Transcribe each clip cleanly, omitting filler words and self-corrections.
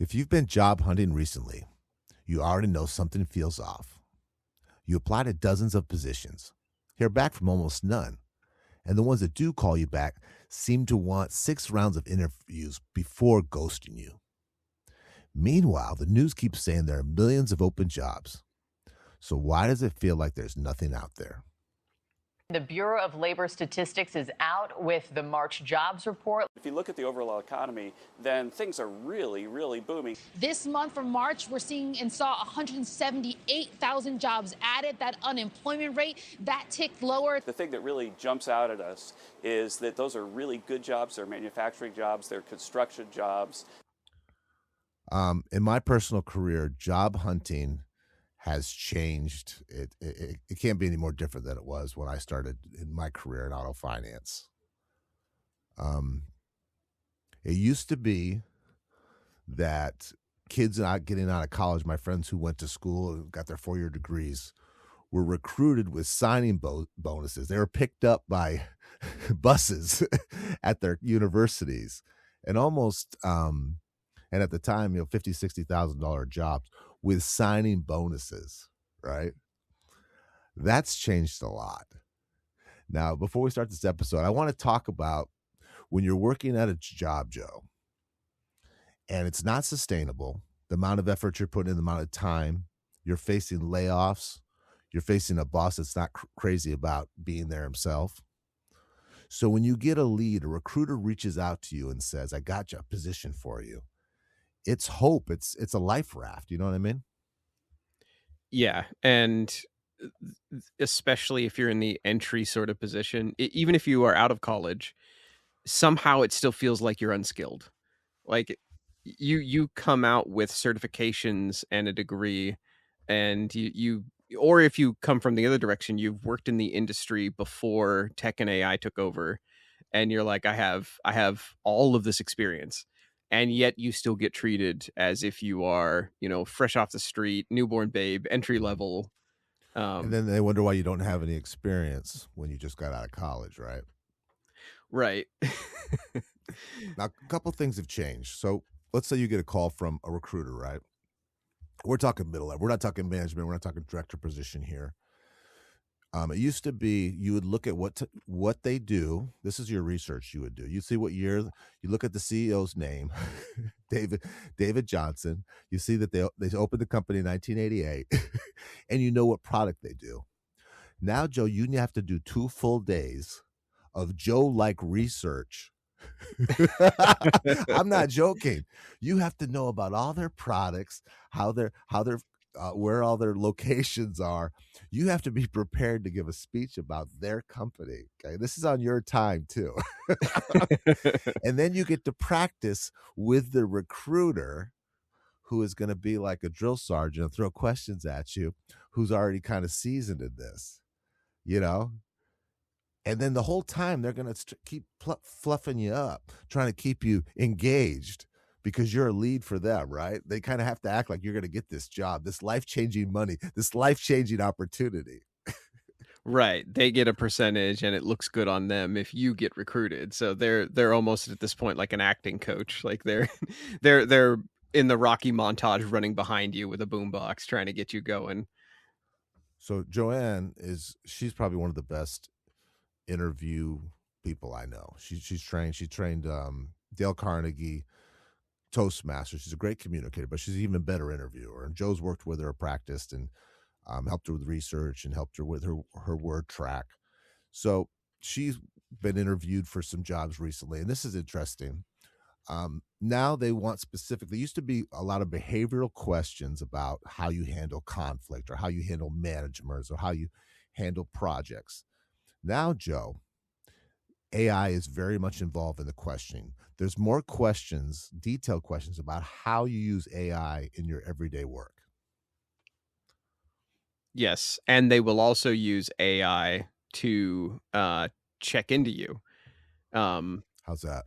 If you've been job hunting recently, you already know something feels off. You apply to dozens of positions, hear back from almost none, and the ones that do call you back seem to want 6 rounds of interviews before ghosting you. Meanwhile, the news keeps saying there are millions of open jobs. So why does it feel like there's nothing out there? The Bureau of Labor Statistics is out with the March jobs report. If you look at the overall economy, then things are really, really booming. This month from March, we're seeing and saw 178,000 jobs added. That unemployment rate, that ticked lower. The thing that really jumps out at us is that those are really good jobs. They're manufacturing jobs. They're construction jobs. In my personal career, job hunting has changed. It can't be any more different than it was when I started in my career in auto finance. It used to be that kids not getting out of college, my friends who went to school and got their 4-year degrees, were recruited with signing bonuses. They were picked up by buses at their universities, and almost and at the time, $50,000-$60,000 jobs with signing bonuses, right? That's changed a lot. Now, before we start this episode, I want to talk about when you're working at a job, Joe, and it's not sustainable, the amount of effort you're putting in, the amount of time, you're facing layoffs, you're facing a boss that's not crazy about being there himself. So when you get a lead, a recruiter reaches out to you and says, I got a position for you. It's hope. It's a life raft. You know what I mean? Yeah. And especially if you're in the entry sort of position, even if you are out of college, somehow it still feels like you're unskilled. Like you come out with certifications and a degree, and you or if you come from the other direction, you've worked in the industry before tech and AI took over, and you're like, I have all of this experience. And yet you still get treated as if you are, fresh off the street, newborn babe, entry level. And then they wonder why you don't have any experience when you just got out of college, right? Right. Now, a couple things have changed. So let's say you get a call from a recruiter, right? We're talking middle level. We're not talking management. We're not talking director position here. It used to be you would look at what they do. This is your research you would do. You see what year. You look at the CEO's name, David Johnson. You see that they opened the company in 1988, and you know what product they do. Now, Joe, you have to do 2 full days of Joe-like research. I'm not joking. You have to know about all their products, how they're where all their locations are. You have to be prepared to give a speech about their company. Okay, this is on your time too. And then you get to practice with the recruiter, who is going to be like a drill sergeant and throw questions at you, who's already kind of seasoned in this, And then the whole time they're going to keep fluffing you up, trying to keep you engaged because you're a lead for them, right? They kind of have to act like you're going to get this job, this life-changing money, this life-changing opportunity. Right. They get a percentage and it looks good on them if you get recruited. So they're almost at this point like an acting coach. Like they're in the Rocky montage running behind you with a boombox trying to get you going. So Joanne she's probably one of the best interview people I know. She's trained Dale Carnegie Toastmaster. She's a great communicator, but she's an even better interviewer. And Joe's worked with her, practiced, and helped her with research and helped her with her word track. So she's been interviewed for some jobs recently, and this is interesting. Now they want specifically, used to be a lot of behavioral questions about how you handle conflict or how you handle management or how you handle projects. Now, Joe, AI is very much involved in the questioning. There's more questions, detailed questions about how you use AI in your everyday work. Yes, and they will also use AI to check into you. How's that?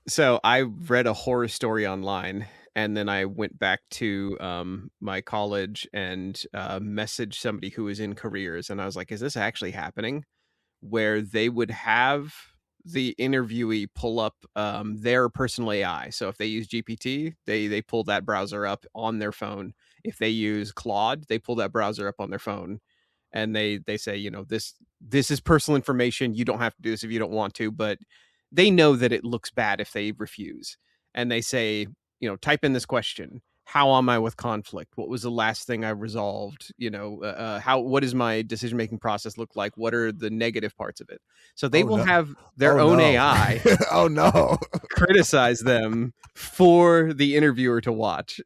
So I read a horror story online, and then I went back to my college and messaged somebody who was in careers, and I was like, is this actually happening? Where they would have the interviewee pull up their personal AI. So if they use GPT, they pull that browser up on their phone. If they use Claude, they pull that browser up on their phone, and they say, you know, this is personal information. You don't have to do this if you don't want to, but they know that it looks bad if they refuse. And they say, you know, type in this question: how am I with conflict? What was the last thing I resolved? You know, what does my decision making process look like? What are the negative parts of it? So they Oh will no! have their Oh own no! AI Oh no! criticize them for the interviewer to watch.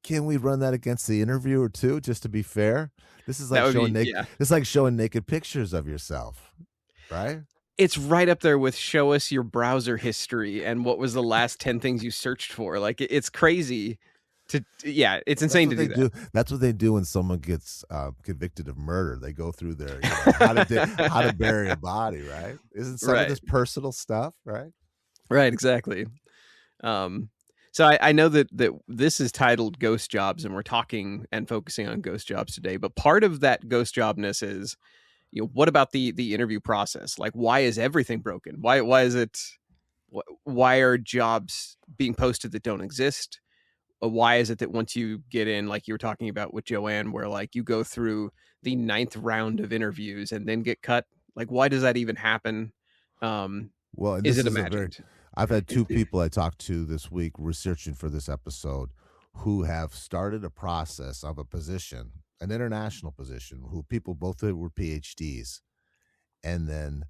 Can we run that against the interviewer too, just to be fair? This is That like would showing be, naked. yeah. It's like showing naked pictures of yourself, right? It's right up there with show us your browser history and what was the last 10 things you searched for. Like it's crazy yeah, it's That's insane what to they do that. do. That's what they do when someone gets convicted of murder. They go through their, how to bury a body, right? Isn't some of Right. this personal stuff, right? Right, exactly. Um, so I know that this is titled Ghost Jobs, and we're talking and focusing on ghost jobs today. But part of that ghost jobness is, you know, what about the interview process? Like, why is everything broken? Why is it? Why are jobs being posted that don't exist? Why is it that once you get in, like you were talking about with Joanne, where like you go through the 9th round of interviews and then get cut? Like, why does that even happen? Well, and Is this it is a very. imagined? I've had two people I talked to this week researching for this episode who have started a process of a position, an international position, who people both were PhDs, and then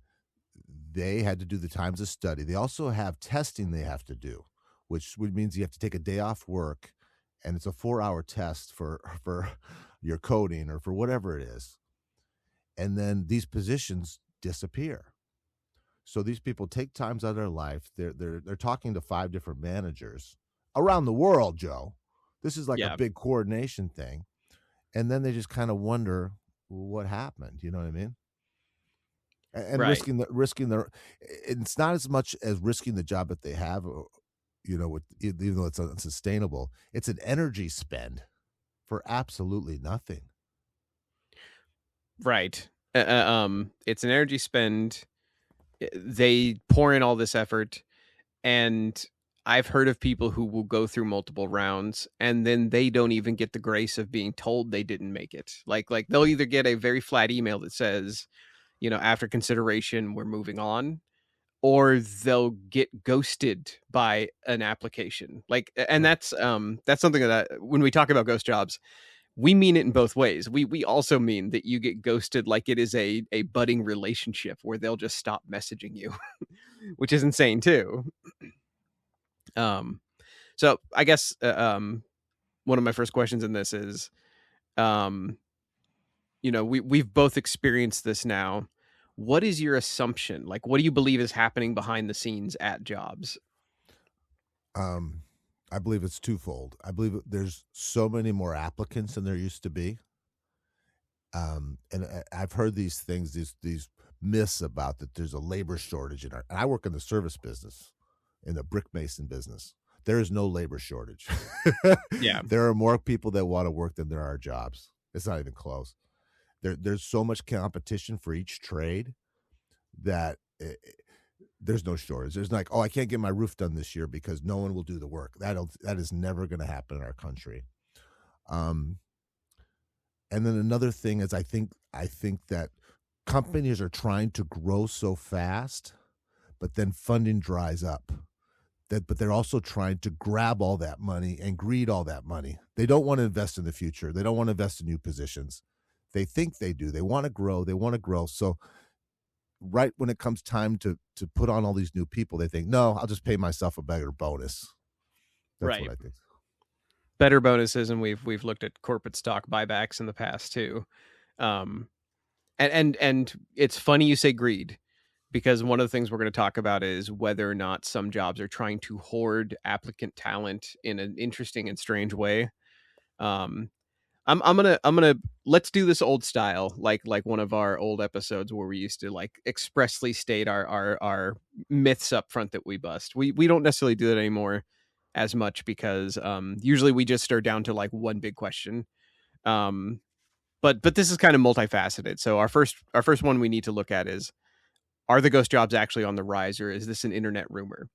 they had to do the times of study. They also have testing they have to do, which means you have to take a day off work, and it's a 4-hour test for your coding or for whatever it is. And then these positions disappear. So these people take times out of their life. They're talking to 5 different managers around the world, Joe. This is like a Yeah. big coordination thing. And then they just kind of wonder what happened. You know what I mean? And Right. risking their, it's not as much as risking the job that they have, even though it's unsustainable. It's an energy spend for absolutely nothing. Right. It's an energy spend. They pour in all this effort, and I've heard of people who will go through multiple rounds and then they don't even get the grace of being told they didn't make it. Like they'll either get a very flat email that says, you know, after consideration, we're moving on, or they'll get ghosted by an application. Like, and Right. that's something that when we talk about ghost jobs, we mean it in both ways. We also mean that you get ghosted like it is a budding relationship where they'll just stop messaging you, which is insane too. So I guess one of my first questions in this is, you know, we've both experienced this now. What is your assumption? Like, what do you believe is happening behind the scenes at jobs? I believe it's twofold. I believe there's so many more applicants than there used to be. And I've heard these things, these myths about that there's a labor shortage and I work in the service business, in the brick mason business. There is no labor shortage. Yeah. There are more people that want to work than there are jobs. It's not even close. There's so much competition for each trade that there's no shortage. There's like, oh, I can't get my roof done this year because no one will do the work. That is never going to happen in our country. And then another thing is I think that companies are trying to grow so fast, but then funding dries up. But they're also trying to grab all that money and greed all that money. They don't want to invest in the future. They don't want to invest in new positions. They think they do. They want to grow. So right when it comes time to put on all these new people, they think, no, I'll just pay myself a better bonus. That's Right. what I think. Better bonuses, and we've looked at corporate stock buybacks in the past too. And it's funny you say greed, because one of the things we're going to talk about is whether or not some jobs are trying to hoard applicant talent in an interesting and strange way. I'm gonna let's do this old style, like one of our old episodes where we used to like expressly state our myths up front that we bust. We don't necessarily do that anymore as much because usually we just stare down to like one big question. But this is kind of multifaceted. So our first one we need to look at is, are the ghost jobs actually on the rise, or is this an internet rumor?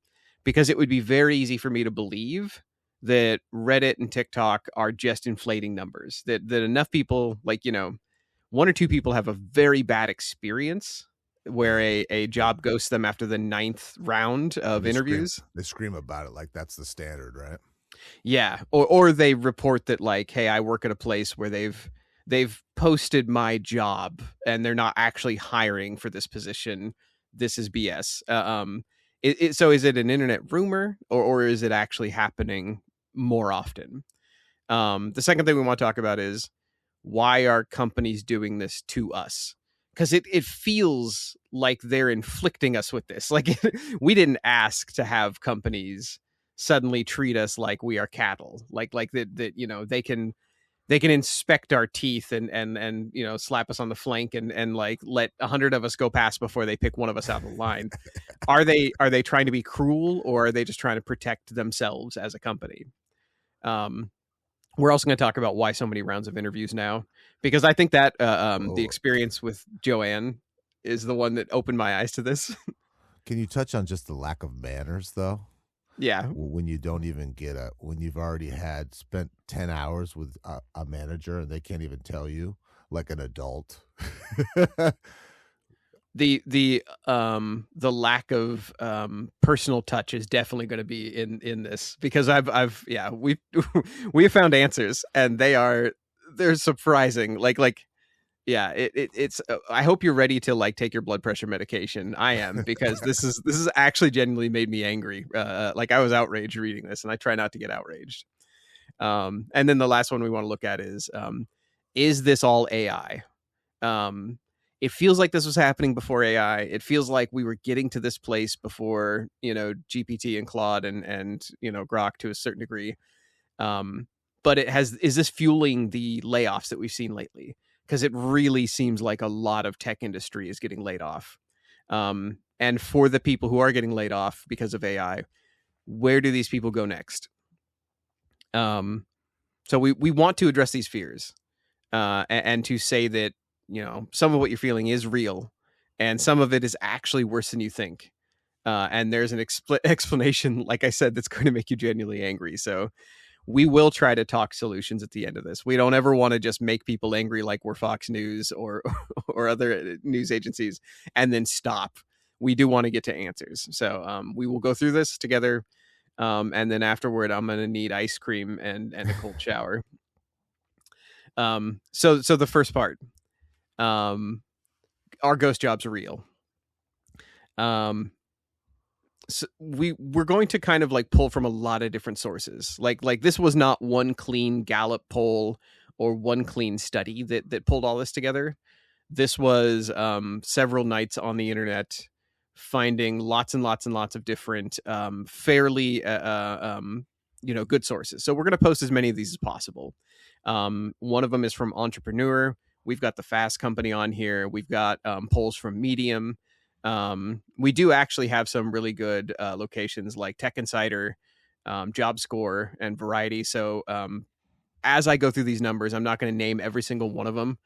Because it would be very easy for me to believe that Reddit and TikTok are just inflating numbers, that enough people, like, one or two people have a very bad experience where a job ghosts them after the 9th round of interviews. They scream about it like that's the standard, right? Yeah, or they report that, like, hey, I work at a place where they've posted my job and they're not actually hiring for this position. This is BS. So is it an internet rumor, or is it actually happening more often? The second thing we want to talk about is, why are companies doing this to us? Because it feels like they're inflicting us with this. Like, we didn't ask to have companies suddenly treat us like we are cattle. Like that they can inspect our teeth and slap us on the flank and like let 100 of us go past before they pick one of us out of the line. Are they trying to be cruel, or are they just trying to protect themselves as a company? We're also going to talk about why so many rounds of interviews now, because I think that the experience with Joanne is the one that opened my eyes to this. Can you touch on just the lack of manners, though? Yeah. When you don't even when you've already spent 10 hours with a manager and they can't even tell you, like an adult. The lack of personal touch is definitely going to be in this, because we have found answers, and they're surprising. It's I hope you're ready to like take your blood pressure medication. I am, because this is actually genuinely made me angry. Like, I was outraged reading this, and I try not to get outraged. And then the last one we want to look at is this all AI? It feels like this was happening before AI. It feels like we were getting to this place before, GPT and Claude and Grok to a certain degree. But is this fueling the layoffs that we've seen lately? Because it really seems like a lot of tech industry is getting laid off. And for the people who are getting laid off because of AI, where do these people go next? So we want to address these fears, and to say that, some of what you're feeling is real, and some of it is actually worse than you think. And there's an explanation, like I said, that's going to make you genuinely angry. So we will try to talk solutions at the end of this. We don't ever want to just make people angry like we're Fox News or or other news agencies and then stop. We do want to get to answers. So we will go through this together. And then afterward, I'm going to need ice cream and a cold shower. So the first part, are ghost jobs real? So we're going to kind of like pull from a lot of different sources. Like this was not one clean Gallup poll or one clean study that pulled all this together. This was several nights on the internet, finding lots and lots and lots of different fairly good sources. So we're going to post as many of these as possible. One of them is from Entrepreneur. We've got the Fast Company on here. We've got polls from Medium. We do actually have some really good locations like Tech Insider, Job Score, and Variety. So as I go through these numbers, I'm not going to name every single one of them,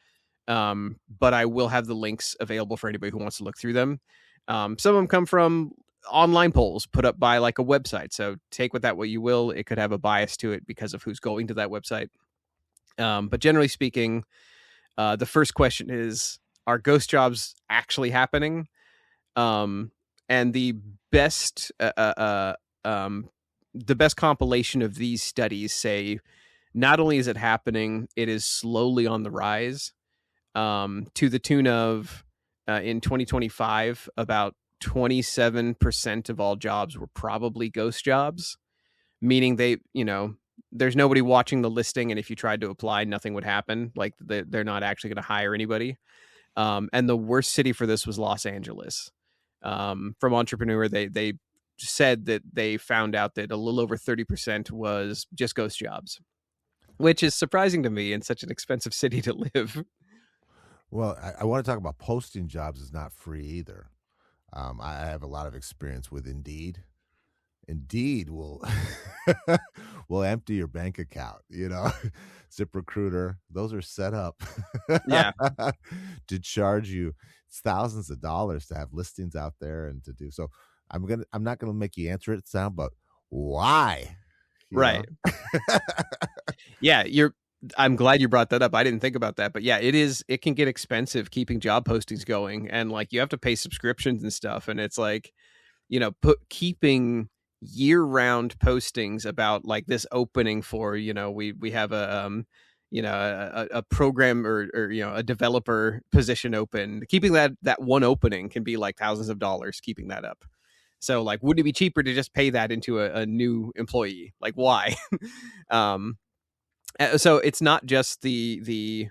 but I will have the links available for anybody who wants to look through them. Some of them come from online polls put up by like a website. So take with that what you will. It could have a bias to it because of who's going to that website. But generally speaking, the first question is, are ghost jobs actually happening? And the best compilation of these studies say not only is it happening, it is slowly on the rise, to the tune of in 2025 about 27% of all jobs were probably ghost jobs, meaning there's nobody watching the listing, and if you tried to apply, nothing would happen. Like they're not actually going to hire anybody. And the worst city for this was Los Angeles. From Entrepreneur, they said that they found out that a little over 30% was just ghost jobs, which is surprising to me in such an expensive city to live. Well, I want to talk about posting jobs is not free either. I have a lot of experience with Indeed. Indeed will we'll empty your bank account, you know. ZipRecruiter, those are set up Yeah. to charge you thousands of dollars to have listings out there and to do so. I'm not gonna make you answer it, Sam, but why? You Right. know? Yeah, I'm glad you brought that up. I didn't think about that, but yeah, it can get expensive keeping job postings going, and like you have to pay subscriptions and stuff, and it's like, keeping year-round postings about like this opening for, we have a program or a developer position open. Keeping that one opening can be like thousands of dollars keeping that up. So like, wouldn't it be cheaper to just pay that into a new employee? Like, why? So it's not just the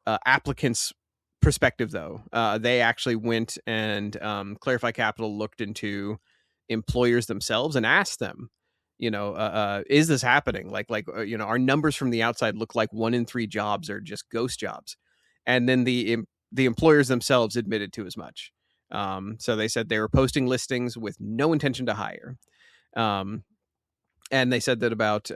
applicants' perspective, though. They actually went and Clarify Capital looked into employers themselves and asked them, is this happening? Our numbers from the outside look like 1 in 3 jobs are just ghost jobs, and then the employers themselves admitted to as much. So they said they were posting listings with no intention to hire. And they said that about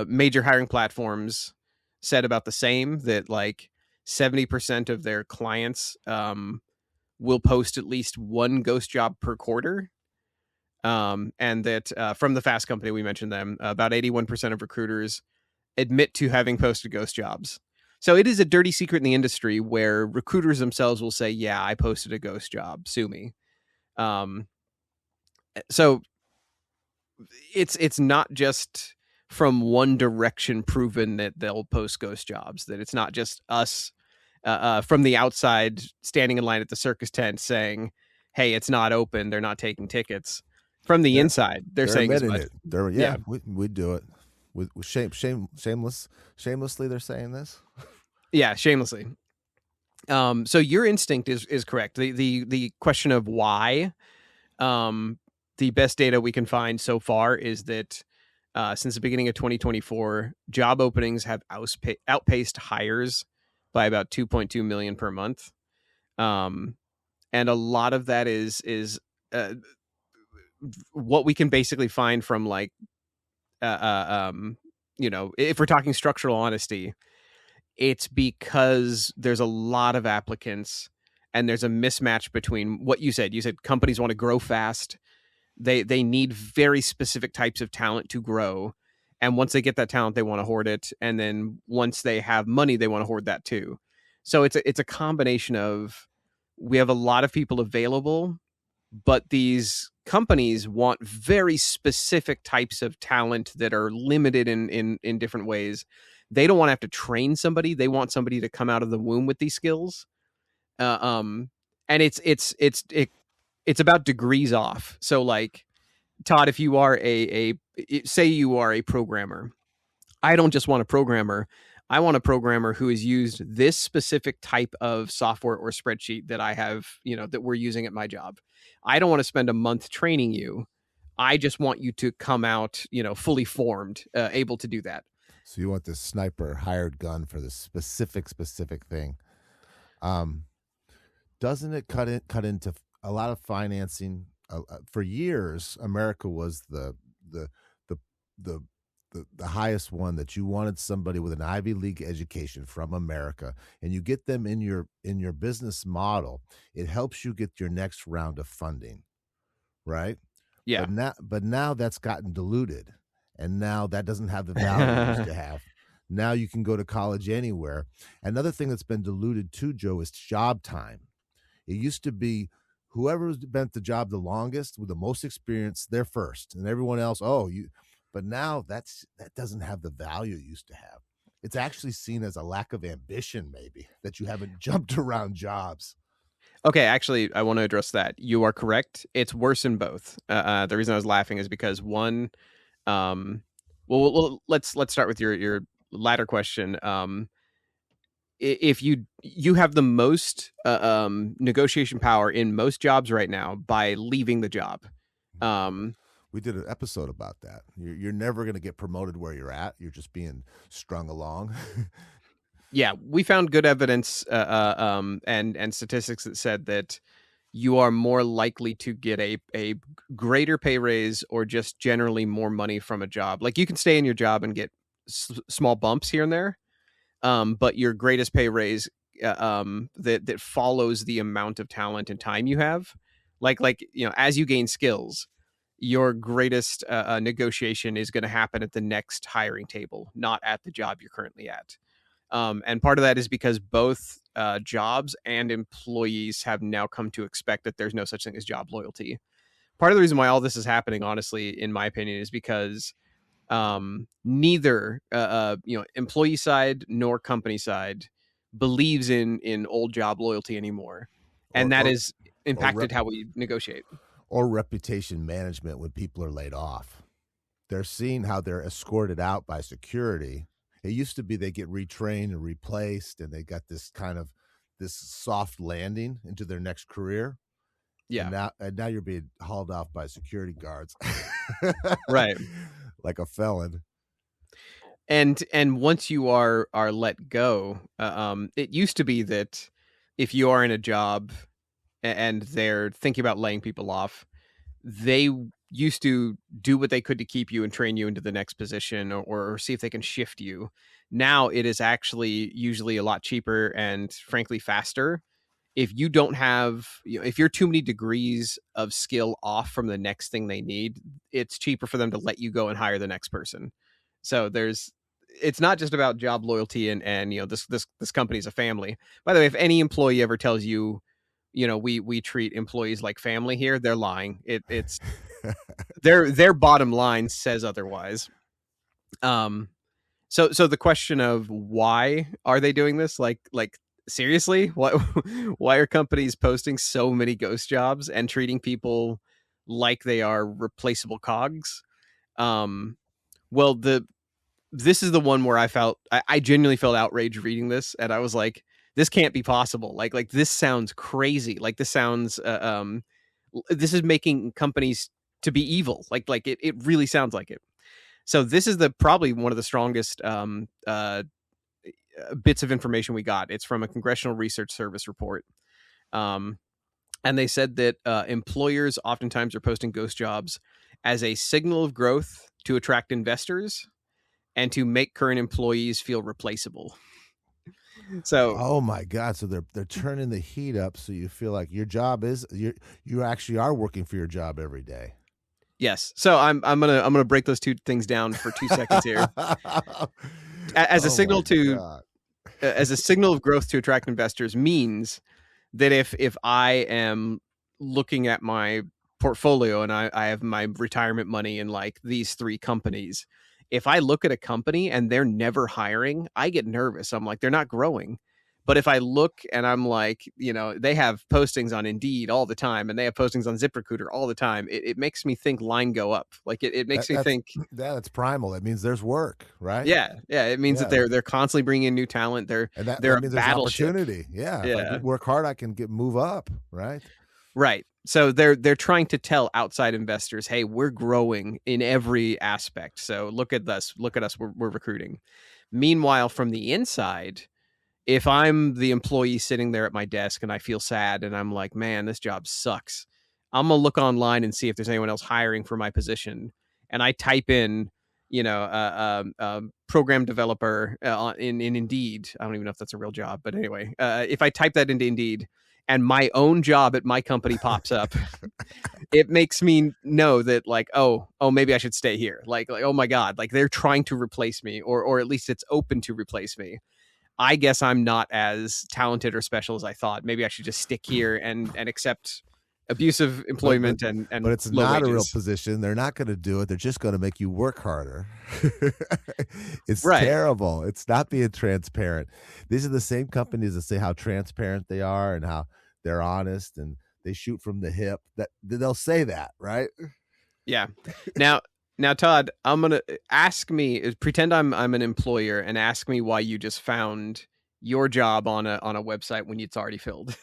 major hiring platforms said about the same, that like 70% of their clients will post at least one ghost job per quarter. And that from the Fast Company, we mentioned them, about 81% of recruiters admit to having posted ghost jobs. So it is a dirty secret in the industry where recruiters themselves will say, yeah, I posted a ghost job, sue me. So it's not just from one direction proven that they'll post ghost jobs, that it's not just us from the outside standing in line at the circus tent saying, hey, it's not open, they're not taking tickets. From the inside, they're saying as much. It. We do it with shamelessly. They're saying this. Yeah, shamelessly. So your instinct is correct. The question of why, the best data we can find so far is that since the beginning of 2024, job openings have outpaced hires by about 2.2 million per month. And a lot of that is what we can basically find from like, if we're talking structural honesty, it's because there's a lot of applicants and there's a mismatch between what you said. You said companies want to grow fast. They need very specific types of talent to grow. And once they get that talent, they want to hoard it. And then once they have money, they want to hoard that too. So it's a combination of, we have a lot of people available, but these companies want very specific types of talent that are limited in different ways. They don't want to have to train somebody. They want somebody to come out of the womb with these skills. And it's about degrees off. So like, Todd, if you are say you are a programmer, I don't just want a programmer. I want a programmer who has used this specific type of software or spreadsheet that I have, that we're using at my job. I don't want to spend a month training you. I just want you to come out, fully formed, able to do that. So you want this sniper hired gun for the specific thing. Doesn't it cut into a lot of financing? For years, America was the highest one, that you wanted somebody with an Ivy League education from America, and you get them in your business model. It helps you get your next round of funding, right? Yeah. But now that's gotten diluted, and now that doesn't have the value it used to have. Now you can go to college anywhere. Another thing that's been diluted too, Joe, is job time. It used to be whoever's been at the job the longest with the most experience, they're first, and everyone else, but now that doesn't have the value it used to have. It's actually seen as a lack of ambition, maybe, that you haven't jumped around jobs. Okay, actually, I want to address that. You are correct. It's worse in both. The reason I was laughing is because one, well, let's start with your latter question. If you have the most negotiation power in most jobs right now by leaving the job. We did an episode about that. You're never going to get promoted where you're at. You're just being strung along. Yeah, we found good evidence and statistics that said that you are more likely to get a greater pay raise or just generally more money from a job. Like, you can stay in your job and get small bumps here and there, but your greatest pay raise that follows the amount of talent and time you have, like as you gain skills, your greatest negotiation is going to happen at the next hiring table, not at the job you're currently at. And part of that is because both jobs and employees have now come to expect that there's no such thing as job loyalty. Part of the reason why all this is happening, honestly, in my opinion, is because neither employee side nor company side believes in old job loyalty anymore, and that has impacted how we negotiate. Or reputation management when people are laid off. They're seeing how they're escorted out by security. It used to be they get retrained and replaced, and they got this kind of this soft landing into their next career. Yeah. And now you're being hauled off by security guards. Right. Like a felon. And once you are let go, it used to be that if you are in a job and they're thinking about laying people off, they used to do what they could to keep you and train you into the next position, or see if they can shift you. Now it is actually usually a lot cheaper and frankly faster. If you don't have, if you're too many degrees of skill off from the next thing they need, it's cheaper for them to let you go and hire the next person. So it's not just about job loyalty and this company's a family. By the way, if any employee ever tells you, we treat employees like family here, they're lying. It's their bottom line says otherwise. So the question of why are they doing this? Like seriously, why are companies posting so many ghost jobs and treating people like they are replaceable cogs? Well, this is the one where I genuinely felt outraged reading this, and I was like, this can't be possible. Like this sounds crazy. Like this sounds this is making companies to be evil. Like it really sounds like it. So this is probably one of the strongest bits of information we got. It's from a Congressional Research Service report. And they said that employers oftentimes are posting ghost jobs as a signal of growth to attract investors and to make current employees feel replaceable. So, oh my God! So they're turning the heat up, so you feel like your job is you actually are working for your job every day. Yes. So I'm gonna break those two things down for 2 seconds here. As a signal as a signal of growth to attract investors means that if I am looking at my portfolio and I have my retirement money in like these 3 companies, if I look at a company and they're never hiring, I get nervous. I'm like, they're not growing. But if I look and I'm like, they have postings on Indeed all the time and they have postings on ZipRecruiter all the time, it makes me think line go up. Like it makes me think that's primal. That means there's work, right? Yeah. It means that they're constantly bringing in new talent. They're that means there's opportunity. Yeah. If I work hard, I can move up, right? Right. So they're trying to tell outside investors, hey, we're growing in every aspect. So look at us. We're recruiting. Meanwhile, from the inside, if I'm the employee sitting there at my desk and I feel sad and I'm like, man, this job sucks, I'm going to look online and see if there's anyone else hiring for my position. And I type in, program developer in Indeed. I don't even know if that's a real job. But anyway, if I type that into Indeed and my own job at my company pops up, it makes me know that like, oh, maybe I should stay here. Like, oh my God, like they're trying to replace me or at least it's open to replace me. I guess I'm not as talented or special as I thought. Maybe I should just stick here and accept abusive employment but it's not a real position. They're not going to do it. They're just going to make you work harder. It's terrible. It's not being transparent. These are the same companies that say how transparent they are and how they're honest and they shoot from the hip. That they'll say that, right? Yeah. Now, Todd, I'm going to pretend I'm an employer and ask me why you just found your job on a website when it's already filled.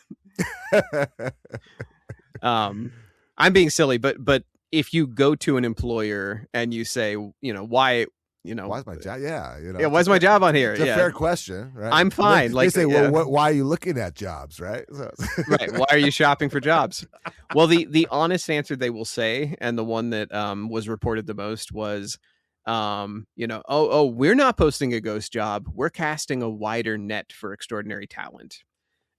I'm being silly, but if you go to an employer and you say, why Why's my job? Yeah, yeah, why's my job on here? It's a Yeah, fair question, right? I'm fine. They Like, say, well, yeah. why are you looking at jobs, right? So, Right. Why are you shopping for jobs? Well, the honest answer they will say, and the one that was reported the most was, we're not posting a ghost job. We're casting a wider net for extraordinary talent.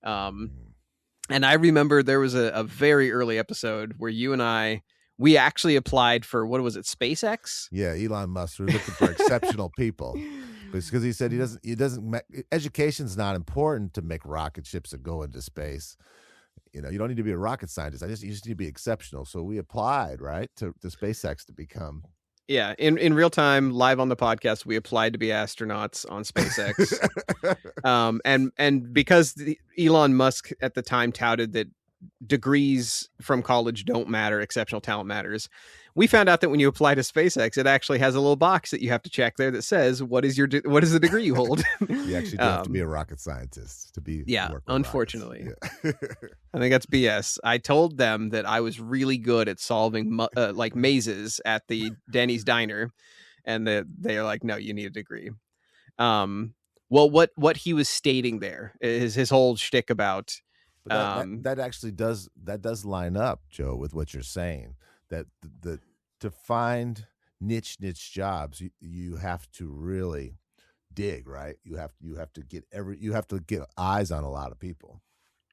And I remember there was a very early episode where you and we actually applied for, what was it, SpaceX? Yeah, Elon Musk was looking for exceptional people. Because he said education's not important to make rocket ships that go into space. You don't need to be a rocket scientist. You just need to be exceptional. So we applied, right, to SpaceX to become. Yeah, in real time, live on the podcast, we applied to be astronauts on SpaceX. And because Elon Musk at the time touted that degrees from college don't matter, exceptional talent matters, we found out that when you apply to SpaceX, it actually has a little box that you have to check there that says what is the degree you hold. You actually do have to be a rocket scientist to be. Yeah, unfortunately. Yeah. I think that's BS. I told them that I was really good at solving like mazes at the Denny's diner, and they are like, no, you need a degree. Well, what he was stating there is his whole shtick about. That actually does line up, Joe, with what you're saying. That to find niche jobs, you have to really dig, right? You have to get eyes on a lot of people.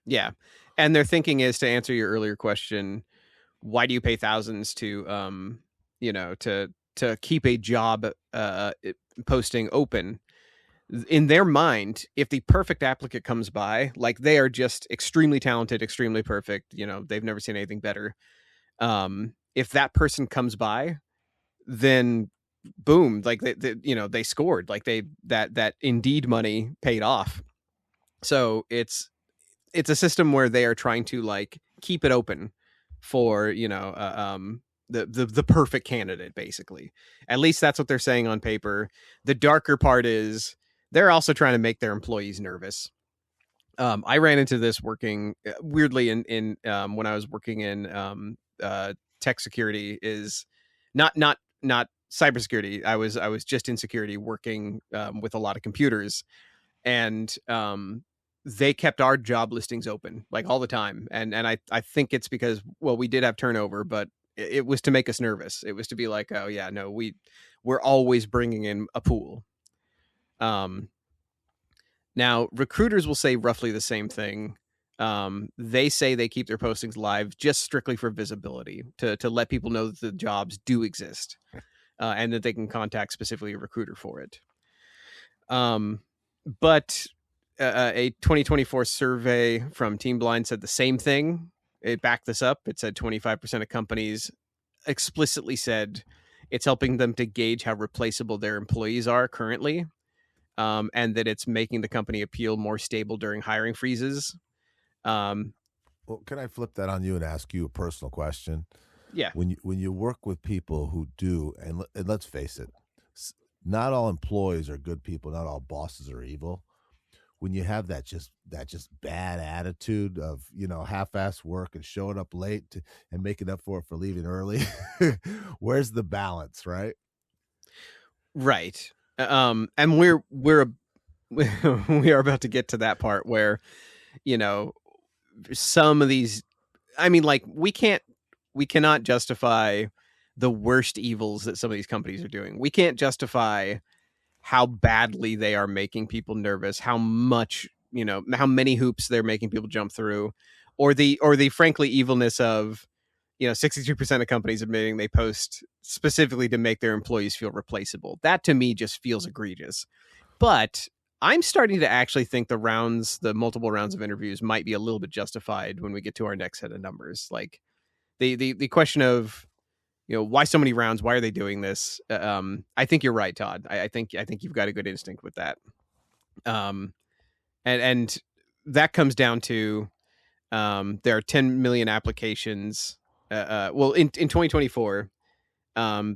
Yeah, and their thinking is, to answer your earlier question, why do you pay thousands to to keep a job posting open? In their mind, if the perfect applicant comes by, like they are just extremely talented, extremely perfect, they've never seen anything better. If that person comes by, then boom, like they scored, like that Indeed money paid off. So it's a system where they are trying to like keep it open for the perfect candidate, basically. At least that's what they're saying on paper. The darker part is they're also trying to make their employees nervous. I ran into this working weirdly in when I was working in tech security, is not cybersecurity. I was just in security working with a lot of computers, and they kept our job listings open like all the time. And I think it's because, well, we did have turnover, but it was to make us nervous. It was to be like, oh yeah, no, we're always bringing in a pool. Now recruiters will say roughly the same thing. They say they keep their postings live just strictly for visibility, to let people know that the jobs do exist, and that they can contact specifically a recruiter for it. But a 2024 survey from Team Blind said the same thing. It backed this up. It said 25% of companies explicitly said it's helping them to gauge how replaceable their employees are currently, and that it's making the company appeal more stable during hiring freezes. Well, can I flip that on you and ask you a personal question? Yeah. When you work with people who do, and let's face it, not all employees are good people. Not all bosses are evil. When you have that just bad attitude of half-ass work and showing up late and making up for it for leaving early, where's the balance, right? Right. And we are about to get to that part where some of these, I mean, like we cannot justify the worst evils that some of these companies are doing. We can't justify how badly they are making people nervous, how much, how many hoops they're making people jump through, or the frankly evilness of 62% of companies admitting they post specifically to make their employees feel replaceable. That to me just feels egregious. But I'm starting to actually think the multiple rounds of interviews might be a little bit justified when we get to our next set of numbers. Like the question of, why so many rounds? Why are they doing this? I think you're right, Todd. I think you've got a good instinct with that. And that comes down to there are 10 million applications. Well, in 2024,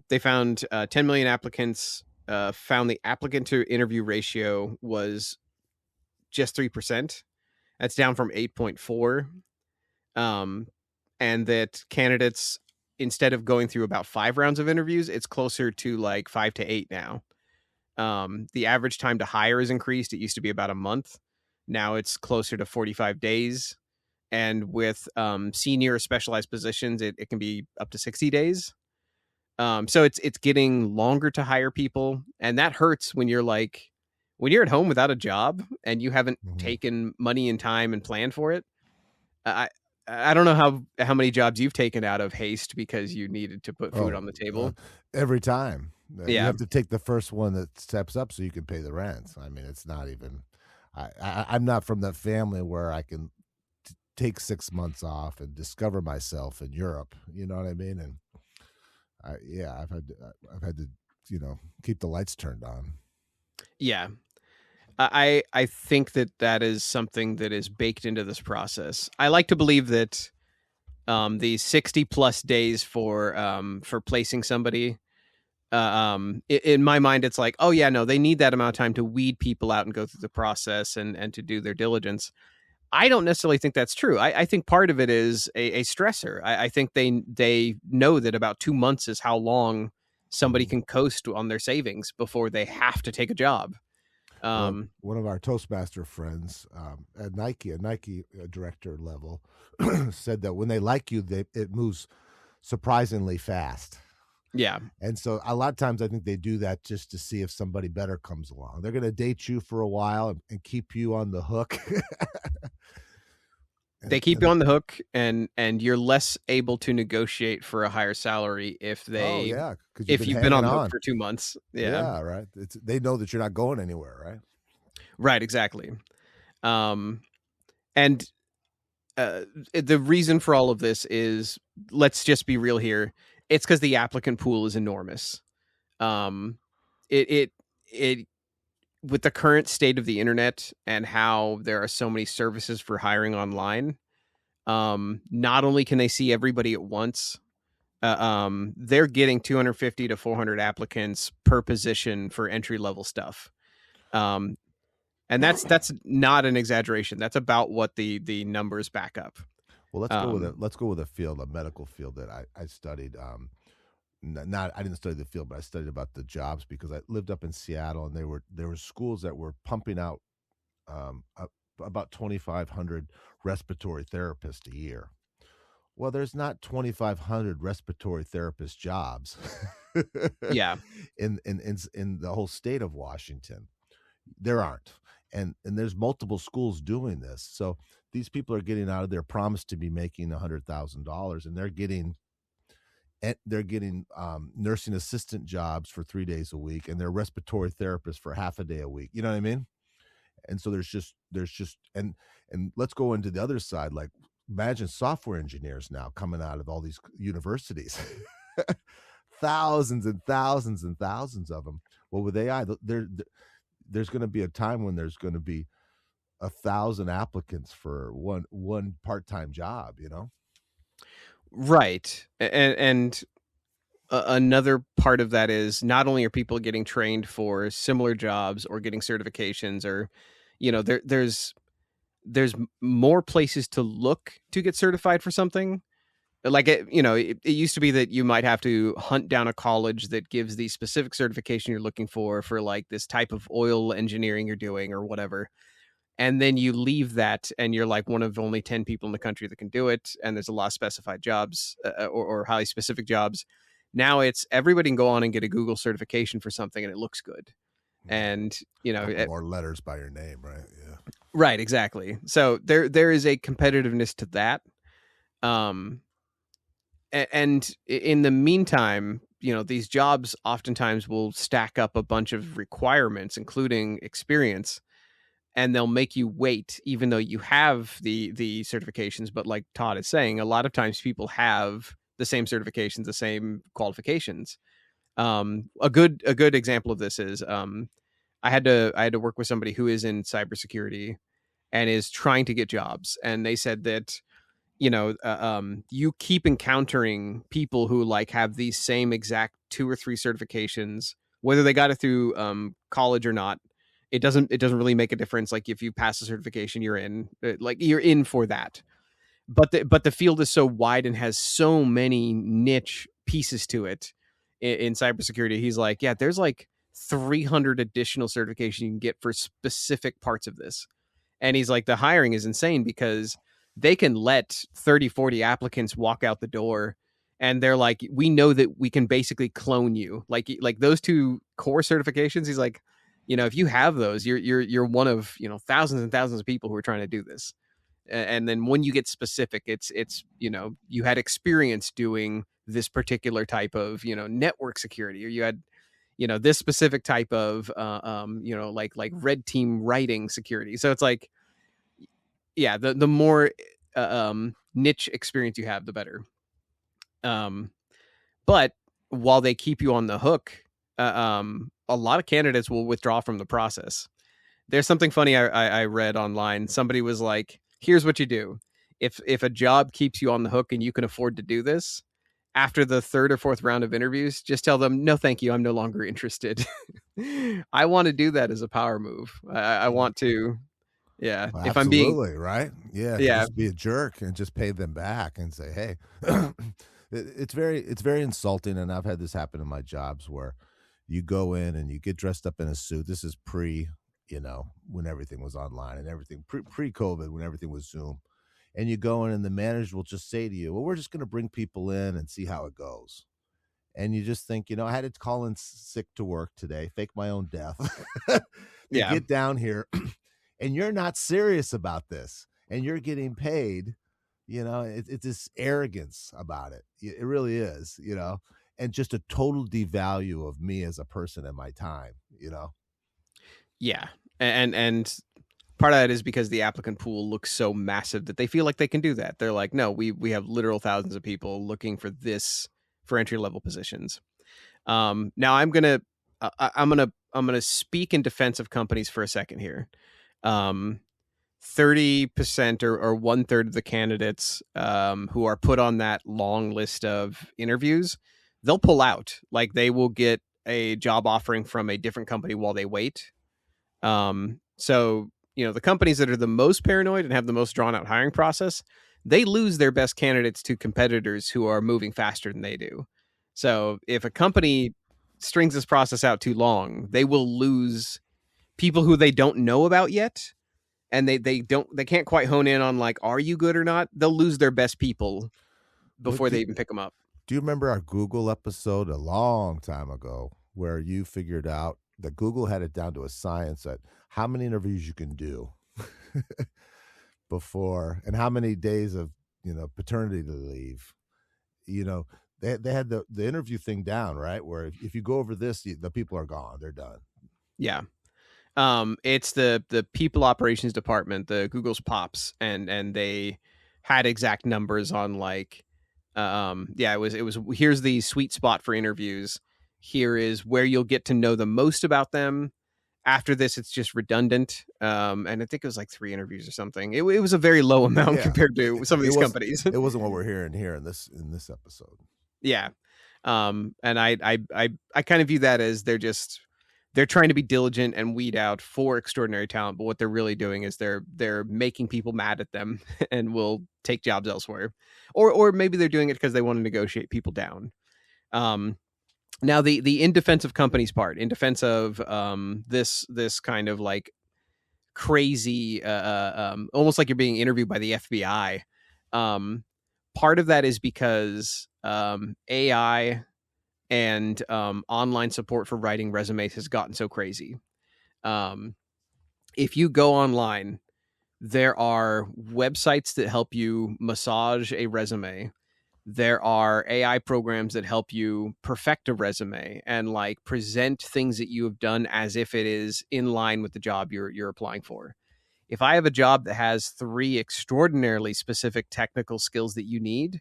they found 10 million applicants. Found the applicant to interview ratio was just 3%. That's down from 8.4. And that candidates, instead of going through about 5 rounds of interviews, it's closer to like 5 to 8 now. The average time to hire is increased. It used to be about a month. Now it's closer to 45 days. And with senior specialized positions, it can be up to 60 days. So it's getting longer to hire people, and that hurts when you're at home without a job and you haven't taken money and time and planned for it. I I don't know how many jobs you've taken out of haste because you needed to put food on the table. Every time. You Yeah. have to take the first one that steps up so you can pay the rent. I mean, it's not even. I'm not from that family where I can take 6 months off and discover myself in Europe. You know what I mean? And I've had to keep the lights turned on. Yeah. I think that is something that is baked into this process. I like to believe that the 60 plus days for placing somebody, in my mind, it's like, oh yeah, no, they need that amount of time to weed people out and go through the process and to do their diligence. I don't necessarily think that's true. I think part of it is a stressor. I think they know that about 2 months is how long somebody can coast on their savings before they have to take a job. One of our Toastmaster friends at Nike, a Nike director level, said that when they like you, it moves surprisingly fast. Yeah. And so a lot of times I think they do that just to see if somebody better comes along. They're going to date you for a while and keep you on the hook. They keep you on the hook, and you're less able to negotiate for a higher salary if you've been on the hook for 2 months. Yeah, right. They know that you're not going anywhere, right? Right, exactly. And the reason for all of this is, let's just be real here. It's because the applicant pool is enormous. It with the current state of the internet and how there are so many services for hiring online, not only can they see everybody at once, they're getting 250 to 400 applicants per position for entry level stuff. And that's not an exaggeration. That's about what the numbers back up. Well, let's go with a medical field that I studied. I didn't study the field, but I studied about the jobs because I lived up in Seattle, and there were schools that were pumping out about 2,500 respiratory therapists a year. Well, there's not 2,500 respiratory therapist jobs. Yeah. In the whole state of Washington, there aren't, and there's multiple schools doing this. So these people are getting out of their promise to be making $100,000, and they're getting nursing assistant jobs for 3 days a week, and they're respiratory therapists for half a day a week. You know what I mean? And so there's just and let's go into the other side. Like, imagine software engineers now coming out of all these universities, thousands and thousands and thousands of them. Well, with AI, there's going to be a time when there's going to be 1,000 applicants for one part-time job. Right. And another part of that is, not only are people getting trained for similar jobs or getting certifications, or there's more places to look to get certified for something. Like it used to be that you might have to hunt down a college that gives the specific certification you're looking for like this type of oil engineering you're doing or whatever. And then you leave that and you're like one of only 10 people in the country that can do it. And there's a lot of specified jobs or highly specific jobs. Now it's everybody can go on and get a Google certification for something and it looks good. And, more letters by your name, right? Yeah. Right. Exactly. So there is a competitiveness to that. And in the meantime, these jobs oftentimes will stack up a bunch of requirements, including experience, and they'll make you wait, even though you have the certifications. But like Todd is saying, a lot of times people have the same certifications, the same qualifications. A good example of this is I had to work with somebody who is in cybersecurity and is trying to get jobs, and they said that you keep encountering people who like have these same exact 2 or 3 certifications, whether they got it through college or not. It doesn't really make a difference. Like, if you pass a certification, you're in. Like, you're in for that. But the field is so wide and has so many niche pieces to it in cybersecurity. He's like, yeah, there's like 300 additional certifications you can get for specific parts of this. And he's like, the hiring is insane because they can let 30, 40 applicants walk out the door. And they're like, we know that we can basically clone you. Like those 2 core certifications. He's like, if you have those, you're one of, thousands and thousands of people who are trying to do this. And then when you get specific, it's you had experience doing this particular type of network security, or you had this specific type of like red team writing security. So it's like, yeah, the more niche experience you have, the better. But while they keep you on the hook, a lot of candidates will withdraw from the process. There's something funny I read online. Somebody was like, here's what you do. If a job keeps you on the hook and you can afford to do this, after the 3rd or 4th round of interviews, just tell them, no, thank you. I'm no longer interested. I want to do that as a power move. I want to, yeah. Well, if I'm being, right? Yeah. yeah, Just be a jerk and just pay them back and say, hey, it's very insulting. And I've had this happen in my jobs where you go in and you get dressed up in a suit. This is when everything was online and everything pre-COVID, when everything was Zoom. And you go in and the manager will just say to you, well, we're just going to bring people in and see how it goes. And you just think, I had to call in sick to work today, fake my own death to get down here. And you're not serious about this and you're getting paid. It's this arrogance about it. It really is, and just a total devalue of me as a person and my time, Yeah. And part of that is because the applicant pool looks so massive that they feel like they can do that. They're like, no, we have literal thousands of people looking for entry level positions. Now I'm gonna speak in defense of companies for a second here. 30% or 1/3 of the candidates who are put on that long list of interviews, they'll pull out. Like they will get a job offering from a different company while they wait. So the companies that are the most paranoid and have the most drawn out hiring process, they lose their best candidates to competitors who are moving faster than they do. So if a company strings this process out too long, they will lose people who they don't know about yet. And they can't quite hone in on like, are you good or not? They'll lose their best people before they even pick them up. Do you remember our Google episode a long time ago where you figured out that Google had it down to a science that how many interviews you can do before and how many days of paternity leave? They had the interview thing down, right? Where if you go over this, the people are gone, they're done. Yeah. It's the people operations department, the Google's POPs, and they had exact numbers on like, it was here's the sweet spot for interviews. Here is where you'll get to know the most about them. After this, it's just redundant. And I think it was like 3 interviews or something. It was a very low amount compared to some of these companies. It wasn't what we're hearing here in this episode. Yeah. And I kind of view that as they're trying to be diligent and weed out for extraordinary talent, but what they're really doing is they're making people mad at them and will take jobs elsewhere, or maybe they're doing it because they want to negotiate people down. Now the in defense of companies part, in defense of this kind of like crazy, almost like you're being interviewed by the FBI. Part of that is because AI and online support for writing resumes has gotten so crazy. If you go online, there are websites that help you massage a resume. There are AI programs that help you perfect a resume and like present things that you have done as if it is in line with the job you're applying for. If I have a job that has 3 extraordinarily specific technical skills that you need,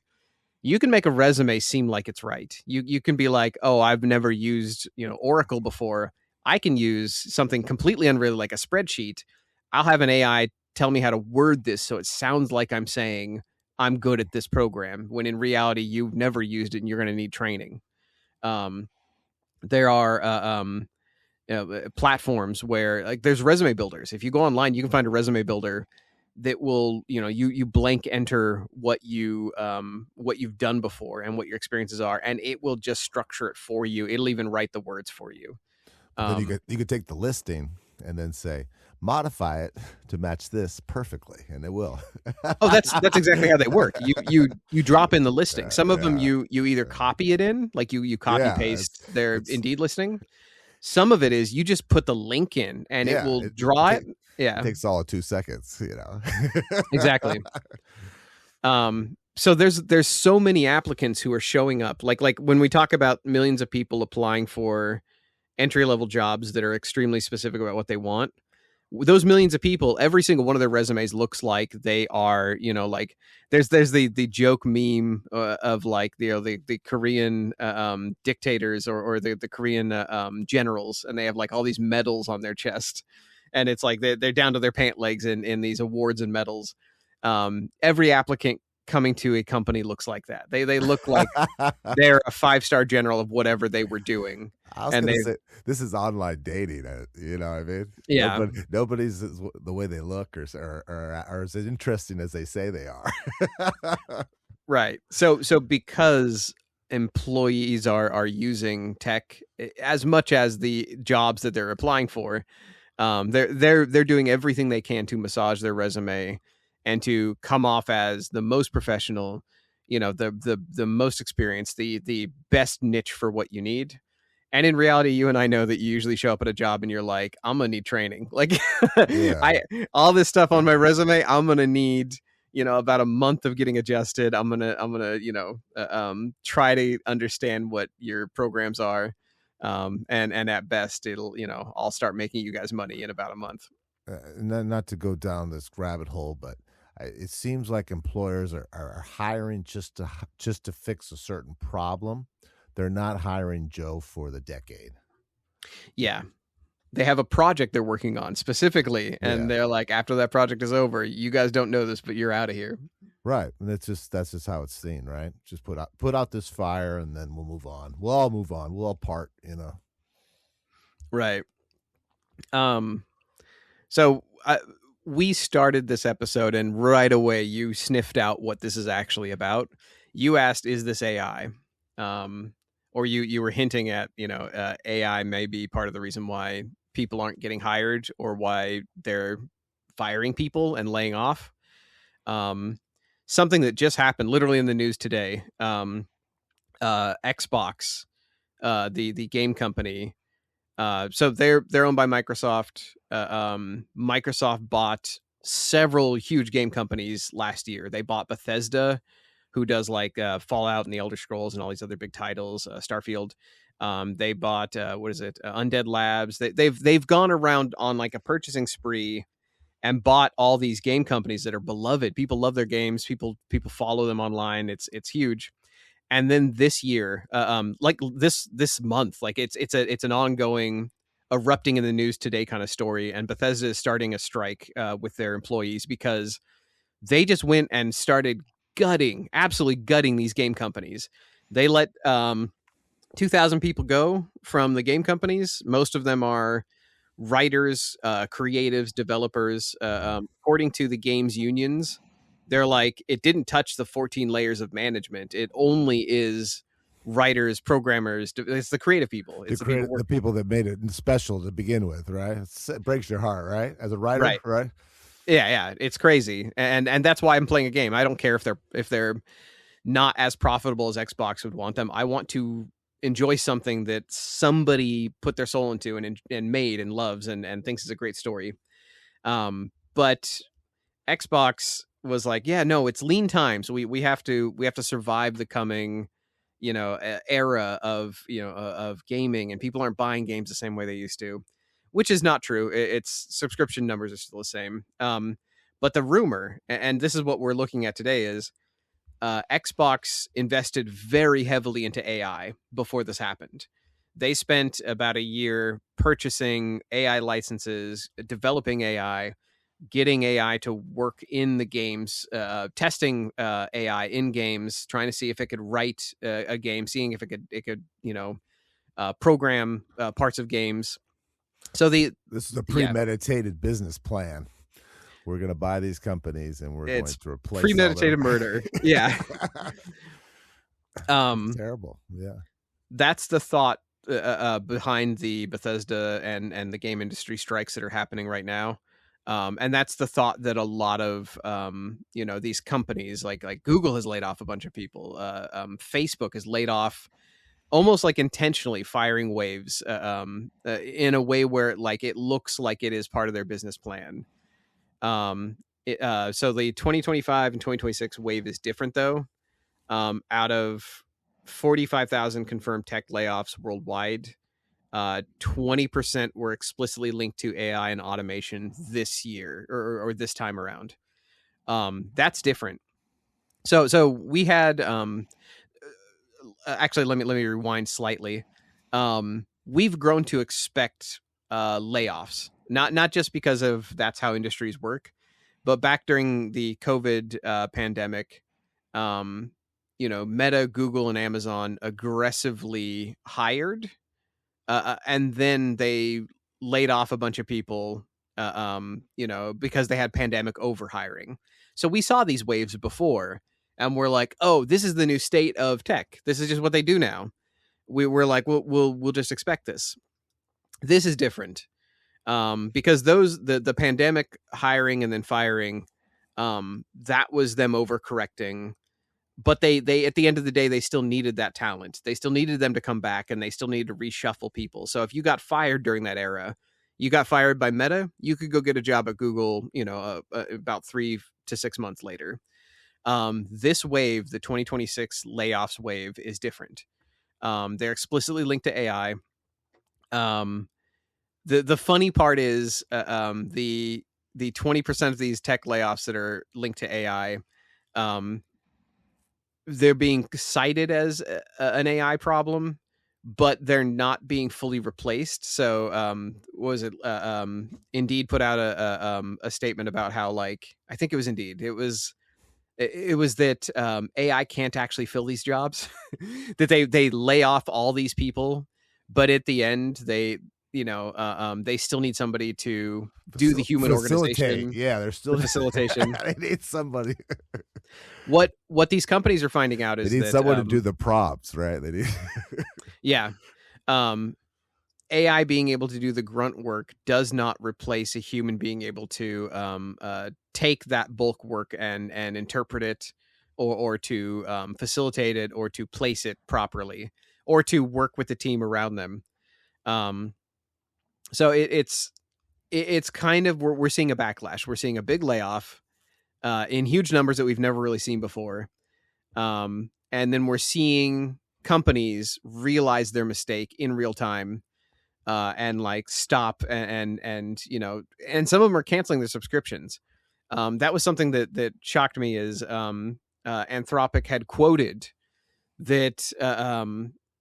you can make a resume seem like it's right. You can be like, oh, I've never used Oracle before. I can use something completely unrelated like a spreadsheet. I'll have an AI tell me how to word this so it sounds like I'm saying I'm good at this program, when in reality you've never used it and you're going to need training. There are platforms where like there's resume builders. If you go online, you can find a resume builder that will, you blank enter what you've done before and what your experiences are, and it will just structure it for you. It'll even write the words for you. Then you could take the listing and then say, modify it to match this perfectly, and it will. Oh, that's exactly how they work. You drop in the listing. Some of them Yeah. you either copy it in, like you copy paste their it's Indeed listing. Some of it is you just put the link in and it will draw it. Yeah, it takes all of 2 seconds, exactly. So there's so many applicants who are showing up. Like when we talk about millions of people applying for entry-level jobs that are extremely specific about what they want, those millions of people, every single one of their resumes looks like they are, like there's the joke meme of like the Korean dictators or the Korean generals, and they have like all these medals on their chest, and it's like they're down to their pant legs in these awards and medals. Every applicant coming to a company looks like that. They look like they're a 5-star general of whatever they were doing. I was going to say, this is online dating. You know what I mean? Yeah. Nobody's the way they look or as interesting as they say they are. Right. So because employees are using tech as much as the jobs that they're applying for, they're doing everything they can to massage their resume and to come off as the most professional, the most experienced, the best niche for what you need. And in reality, you and I know that you usually show up at a job and you're like, I'm gonna need training. Like, all this stuff on my resume, I'm gonna need, about a month of getting adjusted. I'm gonna, try to understand what your programs are, and at best, it'll, I'll start making you guys money in about a month. Not to go down this rabbit hole, but it seems like employers are hiring just to fix a certain problem. They're not hiring Joe for the decade. Yeah. They have a project they're working on specifically, and they're like, after that project is over, you guys don't know this, but you're out of here. Right. And that's just how it's seen, right? Just put out this fire and then we'll move on. We'll all move on. We'll all part, Right. So we started this episode and right away you sniffed out what this is actually about. You asked, is this AI? Or you were hinting at, AI may be part of the reason why people aren't getting hired or why they're firing people and laying off. Something that just happened literally in the news today. Xbox, the game company. So they're owned by Microsoft. Microsoft bought several huge game companies last year. They bought Bethesda, who does like Fallout and the Elder Scrolls and all these other big titles, Starfield. They bought Undead Labs. They've gone around on like a purchasing spree and bought all these game companies that are beloved. People love their games. People follow them online. It's huge. And then this year, like this month, like it's an ongoing, erupting in the news today kind of story. And Bethesda is starting a strike with their employees because they just went and started absolutely gutting these game companies. They let 2,000 people go from the game companies. Most of them are writers, creatives, developers. According to the games unions, they're like, it didn't touch the 14 layers of management. It only is writers, programmers. It's the creative people. It's the people that made it special to begin with, right? It breaks your heart, right? As a writer, right? Yeah, it's crazy, and that's why I'm playing a game. I don't care if they're not as profitable as Xbox would want them. I want to enjoy something that somebody put their soul into and made and loves and thinks is a great story. But Xbox was like, yeah, no, it's lean times. We have to survive the coming, era of gaming, and people aren't buying games the same way they used to. Which is not true. Its subscription numbers are still the same. But the rumor, and this is what we're looking at today, is Xbox invested very heavily into AI before this happened. They spent about a year purchasing AI licenses, developing AI, getting AI to work in the games, testing AI in games, trying to see if it could write a game, seeing if it could program parts of games. So this is a premeditated business plan. We're going to buy these companies and we're going to replace premeditated murder. Yeah. Terrible. Yeah. That's the thought behind the Bethesda and the game industry strikes that are happening right now. And that's the thought that a lot of these companies like Google has laid off a bunch of people. Facebook has laid off almost like intentionally, firing waves in a way where like it looks like it is part of their business plan. So the 2025 and 2026 wave is different though. Out of 45,000 confirmed tech layoffs worldwide, 20% were explicitly linked to AI and automation this year or this time around. That's different. So we had actually let me rewind slightly. We've grown to expect layoffs, not just because of that's how industries work, but back during the COVID pandemic, Meta, Google, and Amazon aggressively hired, and then they laid off a bunch of people, because they had pandemic overhiring. So we saw these waves before, and we're like, oh, this is the new state of tech. This is just what they do now. We're like, we'll just expect this. This is different, because the pandemic hiring and then firing, that was them overcorrecting. But they at the end of the day, they still needed that talent. They still needed them to come back, and they still needed to reshuffle people. So if you got fired during that era, you got fired by Meta, you could go get a job at Google, about 3 to 6 months later. This wave, the 2026 layoffs wave, is different. They're explicitly linked to AI. The funny part is the 20% of these tech layoffs that are linked to AI, they're being cited as an AI problem, but they're not being fully replaced. So, what was it? Indeed put out a statement about how, like, I think it was Indeed. It was that AI can't actually fill these jobs. That they lay off all these people, but at the end they still need somebody to do the human organization. Yeah, they're still the facilitation. They need somebody. What these companies are finding out is they need that someone to do the prompts, right? They need. Yeah. AI being able to do the grunt work does not replace a human being able to take that bulk work and interpret it, or to facilitate it, or to place it properly, or to work with the team around them. So it's kind of, we're seeing a backlash. We're seeing a big layoff in huge numbers that we've never really seen before. And then we're seeing companies realize their mistake in real time, and like stop and some of them are canceling their subscriptions. That was something that shocked me, is Anthropic had quoted that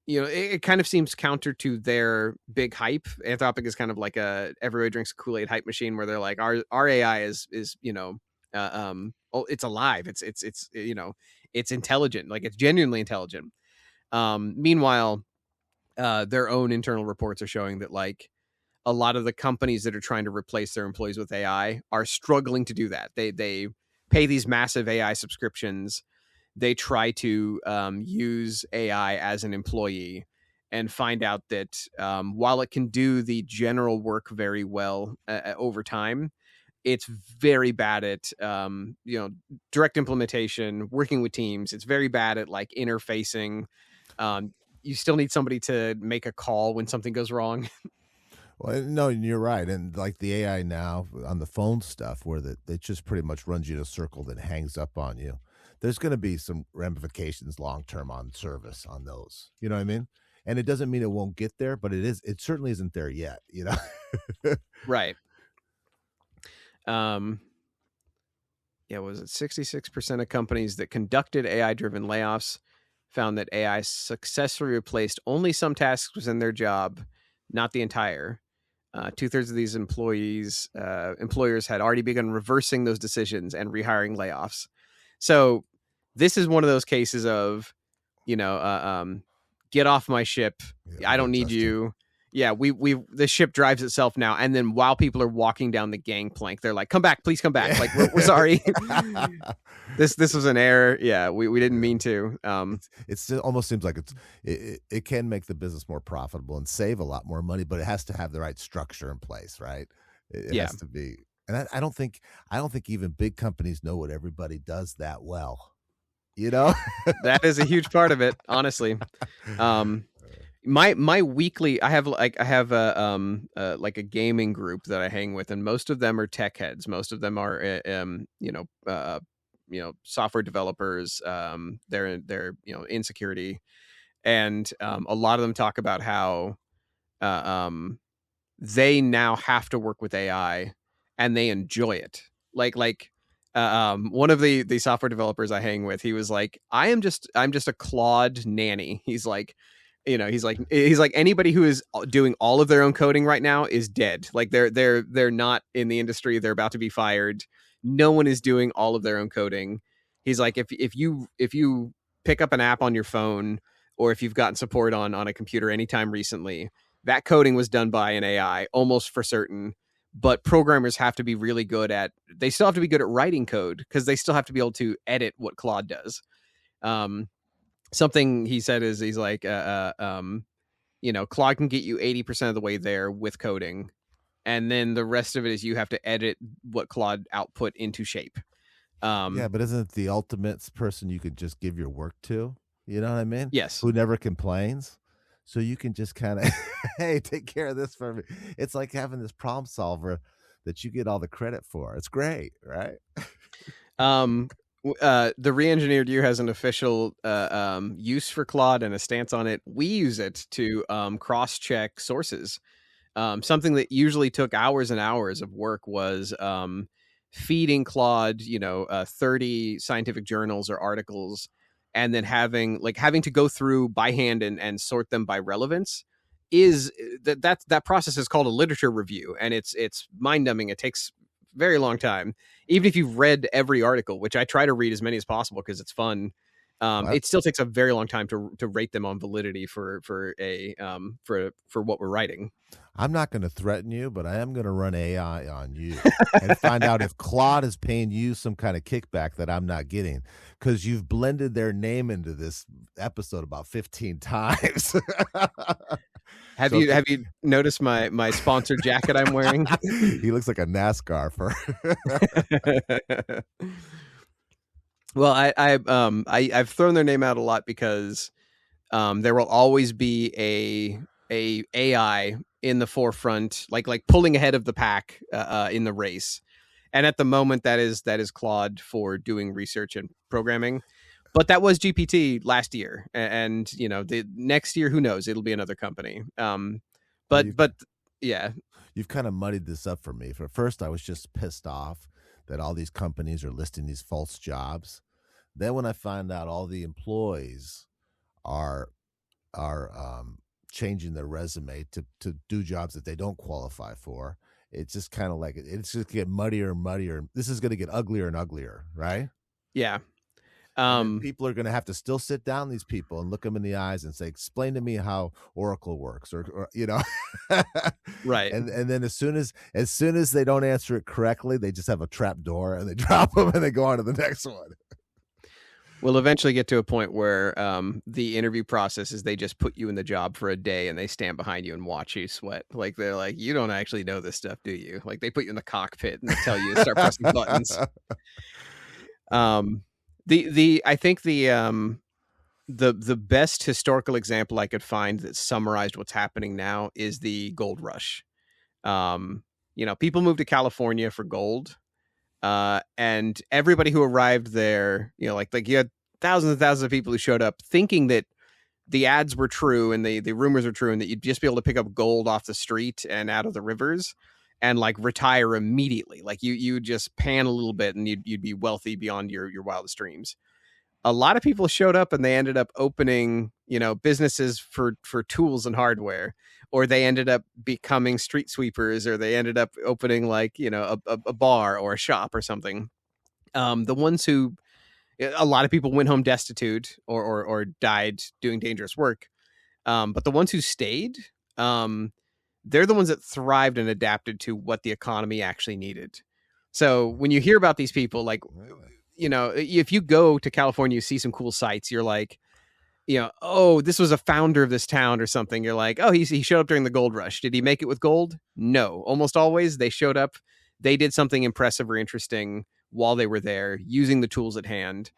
it kind of seems counter to their big hype. Anthropic is kind of like a everybody drinks a Kool-Aid hype machine, where they're like, our AI is it's alive. It's intelligent. Like, it's genuinely intelligent. Meanwhile, their own internal reports are showing that, like, a lot of the companies that are trying to replace their employees with AI are struggling to do that. They pay these massive AI subscriptions. They try to use AI as an employee, and find out that while it can do the general work very well over time, it's very bad at direct implementation, working with teams. It's very bad at like interfacing. You still need somebody to make a call when something goes wrong. Well, no, you're right. And like the AI now on the phone stuff, where it just pretty much runs you in a circle, that hangs up on you. There's going to be some ramifications long term on service on those. You know what I mean? And it doesn't mean it won't get there, but it is. It certainly isn't there yet. Right. Was it 66% of companies that conducted AI-driven layoffs found that AI successfully replaced only some tasks within their job, not the entire. 2/3 of these employers had already begun reversing those decisions and rehiring layoffs. So this is one of those cases of, get off my ship. I don't need you. Yeah, the ship drives itself now, and then while people are walking down the gangplank, they're like, "Come back, please come back!" Like, we're sorry, this was an error. Yeah, we didn't mean to. It almost seems like it can make the business more profitable and save a lot more money, but it has to have the right structure in place, right? It Yeah. has to be, and I don't think even big companies know what everybody does that well. You know, That is a huge part of it, honestly. My weekly, I have like a gaming group that I hang with, and most of them are tech heads. Most of them are software developers. They're in security, and a lot of them talk about how they now have to work with AI, and they enjoy it. One of the software developers I hang with, he was like, I'm just a Claude nanny. He's like, he's like anybody who is doing all of their own coding right now is dead. Like they're not in the industry. They're about to be fired. No one is doing all of their own coding. He's like, if you pick up an app on your phone, or if you've gotten support on a computer anytime recently, that coding was done by an AI almost for certain. But programmers have to be really good at, they still have to be good at writing code, because they still have to be able to edit what Claude does. Something he said is, he's like, Claude can get you 80% of the way there with coding, and then the rest of it is you have to edit what Claude output into shape. Yeah, but isn't it the ultimate person you could just give your work to? You know what I mean? Yes. Who never complains. So you can just kind of, hey, take care of this for me. It's like having this problem solver that you get all the credit for. It's great, right? The re-engineered you has an official use for Claude and a stance on it. We use it to cross-check sources. Something that usually took hours and hours of work was feeding Claude, 30 scientific journals or articles, and then having to go through by hand and sort them by relevance. That process is called a literature review, and it's mind-numbing. It takes very long time. Even if you've read every article, which I try to read as many as possible because it's fun, it still takes a very long time to rate them on validity for what we're writing. I'm not going to threaten you, but I am going to run AI on you and find out if Claude is paying you some kind of kickback that I'm not getting, because you've blended their name into this episode about 15 times. Have you noticed my sponsored jacket I'm wearing? He looks like a NASCAR for. Well, I've thrown their name out a lot because there will always be a AI in the forefront, like pulling ahead of the pack in the race. And at the moment, that is Claude for doing research and programming. But that was GPT last year, and the next year, who knows? It'll be another company. Yeah, You've kind of muddied this up for me. For first, I was just pissed off that all these companies are listing these false jobs. Then, when I find out all the employees are changing their resume to do jobs that they don't qualify for, it's just kind of like it's just get muddier and muddier. This is going to get uglier and uglier, right? Yeah. People are going to have to still sit down these people and look them in the eyes and say, explain to me how Oracle works, or Right. And then as soon as they don't answer it correctly, they just have a trap door and they drop them and they go on to the next one. We'll eventually get to a point where the interview process is they just put you in the job for a day and they stand behind you and watch you sweat. Like, they're like, you don't actually know this stuff, do you? Like, they put you in the cockpit and they tell you to start pressing buttons. I think the best historical example I could find that summarized what's happening now is the gold rush. People moved to California for gold. And everybody who arrived there, you had thousands and thousands of people who showed up thinking that the ads were true and the rumors were true, and that you'd just be able to pick up gold off the street and out of the rivers and retire immediately. Like you just pan a little bit and you'd be wealthy beyond your wildest dreams. A lot of people showed up and they ended up opening, businesses for tools and hardware, or they ended up becoming street sweepers, or they ended up opening a bar or a shop or something. The ones who, a lot of people went home destitute or died doing dangerous work. But the ones who stayed, they're the ones that thrived and adapted to what the economy actually needed. So when you hear about these people, like, you know, if you go to California, you see some cool sites, you're like, you know, oh, this was a founder of this town or something. You're like, oh, he showed up during the gold rush. Did he make it with gold? No. Almost always they showed up, they did something impressive or interesting while they were there using the tools at hand.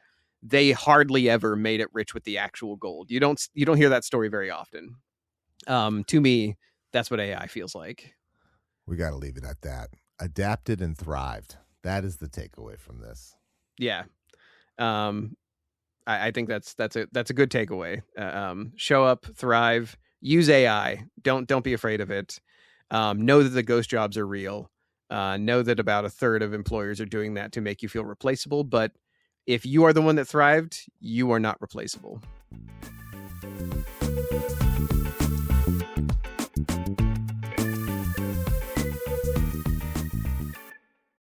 They hardly ever made it rich with the actual gold. You don't hear that story very often. To me, that's what AI feels like. We got to leave it at that. Adapted and thrived. That is the takeaway from this. Yeah. I think that's a good takeaway. Show up, thrive, use AI. Don't be afraid of it. Know that the ghost jobs are real. Know that about a third of employers are doing that to make you feel replaceable. But if you are the one that thrived, you are not replaceable.